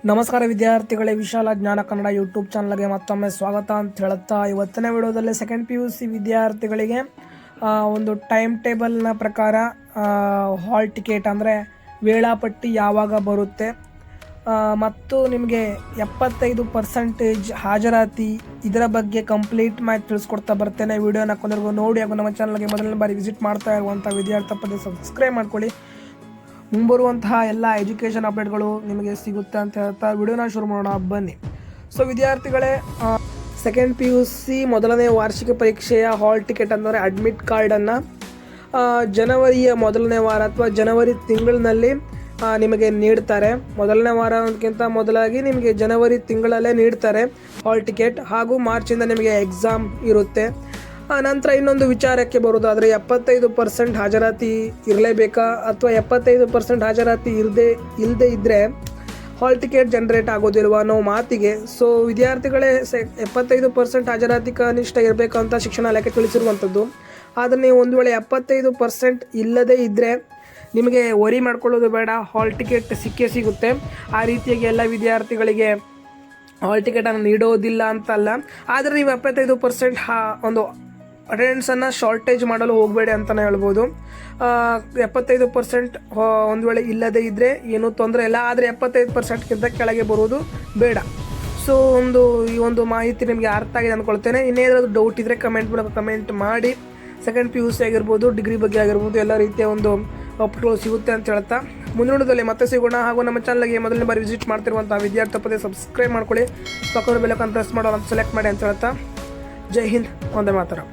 ನಮಸ್ಕಾರ ವಿದ್ಯಾರ್ಥಿಗಳೇ, ವಿಶಾಲ ಜ್ಞಾನ ಕನ್ನಡ ಯೂಟ್ಯೂಬ್ ಚಾನಲ್ಗೆ ಮತ್ತೊಮ್ಮೆ ಸ್ವಾಗತ ಅಂತ ಹೇಳುತ್ತಾ, ಇವತ್ತಿನ ವಿಡಿಯೋದಲ್ಲಿ ಸೆಕೆಂಡ್ PUC ವಿದ್ಯಾರ್ಥಿಗಳಿಗೆ ಒಂದು ಟೈಮ್ ಟೇಬಲ್ನ ಪ್ರಕಾರ ಹಾಲ್ ಟಿಕೆಟ್ ಅಂದರೆ ವೇಳಾಪಟ್ಟಿ ಯಾವಾಗ ಬರುತ್ತೆ ಮತ್ತು ನಿಮಗೆ 75% ಹಾಜರಾತಿ ಇದರ ಬಗ್ಗೆ ಕಂಪ್ಲೀಟ್ ಮಾಹಿತಿ ತಿಳಿಸ್ಕೊಡ್ತಾ ಬರ್ತೇನೆ. ವಿಡಿಯೋನ ಕೊಂದರೆಗೂ ನೋಡಿ ಹಾಗೂ ನಮ್ಮ ಚಾನಲ್ಗೆ ಮೊದಲನೇ ಬಾರಿ ವಿಸಿಟ್ ಮಾಡ್ತಾ ಇರುವಂಥ ವಿದ್ಯಾರ್ಥಿ ಸಬ್ಸ್ಕ್ರೈಬ್ ಮಾಡ್ಕೊಳ್ಳಿ. ಮುಂಬರುವಂತಹ ಎಲ್ಲ ಎಜುಕೇಷನ್ ಅಪ್ಡೇಟ್ಗಳು ನಿಮಗೆ ಸಿಗುತ್ತೆ ಅಂತ ಹೇಳ್ತಾ ವಿಡಿಯೋನ ಶುರು ಮಾಡೋಣ, ಬನ್ನಿ. ಸೊ ವಿದ್ಯಾರ್ಥಿಗಳೇ, ಸೆಕೆಂಡ್ PUC ಮೊದಲನೇ ವಾರ್ಷಿಕ ಪರೀಕ್ಷೆಯ ಹಾಲ್ ಟಿಕೆಟ್ ಅಂದರೆ ಅಡ್ಮಿಟ್ ಕಾರ್ಡನ್ನು ಜನವರಿಯ ಮೊದಲನೇ ವಾರ ಅಥವಾ ಜನವರಿ ತಿಂಗಳಿನಲ್ಲಿ ನಿಮಗೆ ನೀಡ್ತಾರೆ. ಮೊದಲನೇ ವಾರ ಅನ್ನೋದಕ್ಕಿಂತ ಮೊದಲಾಗಿ ನಿಮಗೆ ಜನವರಿ ತಿಂಗಳಲ್ಲೇ ನೀಡ್ತಾರೆ ಹಾಲ್ ಟಿಕೆಟ್. ಹಾಗೂ ಮಾರ್ಚಿಂದ ನಿಮಗೆ ಎಕ್ಸಾಮ್ ಇರುತ್ತೆ. ನಂತರ ಇನ್ನೊಂದು ವಿಚಾರಕ್ಕೆ ಬರೋದಾದರೆ 75% ಹಾಜರಾತಿ ಇರಲೇಬೇಕಾ ಅಥವಾ 75% ಹಾಜರಾತಿ ಇಲ್ಲದೆ ಇದ್ದರೆ ಹಾಲ್ ಟಿಕೆಟ್ ಜನರೇಟ್ ಆಗೋದಿಲ್ವ ಅನ್ನೋ ಮಾತಿಗೆ. ಸೊ ವಿದ್ಯಾರ್ಥಿಗಳೇ, 75% ಹಾಜರಾತಿ ಕನಿಷ್ಠ ಇರಬೇಕಂತ ಶಿಕ್ಷಣ ಇಲಾಖೆ ತಿಳಿಸಿರುವಂಥದ್ದು. ಆದರೆ ನೀವು ಒಂದು ವೇಳೆ 75% ಇಲ್ಲದೇ ಇದ್ದರೆ ನಿಮಗೆ ವರಿ ಮಾಡ್ಕೊಳ್ಳೋದು ಬೇಡ, ಹಾಲ್ ಟಿಕೆಟ್ ಸಿಗುತ್ತೆ. ಆ ರೀತಿಯಾಗಿ ಎಲ್ಲ ವಿದ್ಯಾರ್ಥಿಗಳಿಗೆ ಹಾಲ್ ಟಿಕೆಟನ್ನು ನೀಡೋದಿಲ್ಲ ಅಂತಲ್ಲ, ಆದರೆ ನೀವು 75% ಒಂದು ಅಟೆಂಡೆನ್ಸನ್ನು ಶಾರ್ಟೇಜ್ ಮಾಡಲು ಹೋಗಬೇಡಿ ಅಂತಲೇ ಹೇಳ್ಬೋದು. 75% ಒಂದು ವೇಳೆ ಇಲ್ಲದೇ ಇದ್ದರೆ ಏನೂ ತೊಂದರೆ ಇಲ್ಲ, ಆದರೆ 75%ಗಿಂತ ಕೆಳಗೆ ಬರೋದು ಬೇಡ. ಸೊ ಈ ಒಂದು ಮಾಹಿತಿ ನಿಮಗೆ ಅರ್ಥ ಆಗಿದೆ ಅಂದ್ಕೊಳ್ತೇನೆ. ಇನ್ನೇನಾದರೂ ಡೌಟ್ ಇದ್ದರೆ ಕಮೆಂಟ್ ಮಾಡಿ. ಸೆಕೆಂಡ್ PUC ಆಗಿರ್ಬೋದು, ಡಿಗ್ರಿ ಬಗ್ಗೆ ಆಗಿರ್ಬೋದು, ಎಲ್ಲ ರೀತಿಯ ಒಂದು ಅಪ್ಡೇಟ್ಗಳು ಸಿಗುತ್ತೆ ಅಂತ ಹೇಳ್ತಾ ಮುಂದಿನ ವಿಡಿಯೋದಲ್ಲಿ ಮತ್ತೆ ಸಿಗೋಣ. ಹಾಗೂ ನಮ್ಮ ಚಾನಲ್ಗೆ ಮೊದಲನೇ ಬಾರಿ ವಿಸಿಟ್ ಮಾಡ್ತಿರುವಂಥ ವಿದ್ಯಾರ್ಥಿ ಸಬ್ಸ್ಕ್ರೈಬ್ ಮಾಡ್ಕೊಳ್ಳಿ. ಪಕ್ಕದ ಬೆಲ್ ಐಕಾನ್ ಪ್ರೆಸ್ ಮಾಡೋಣ ಅಂತ ಸೆಲೆಕ್ಟ್ ಮಾಡಿ ಅಂತ ಹೇಳ್ತಾ, ಜೈ ಹಿಂದ್, ವಂದೇ ಮಾತರಂ.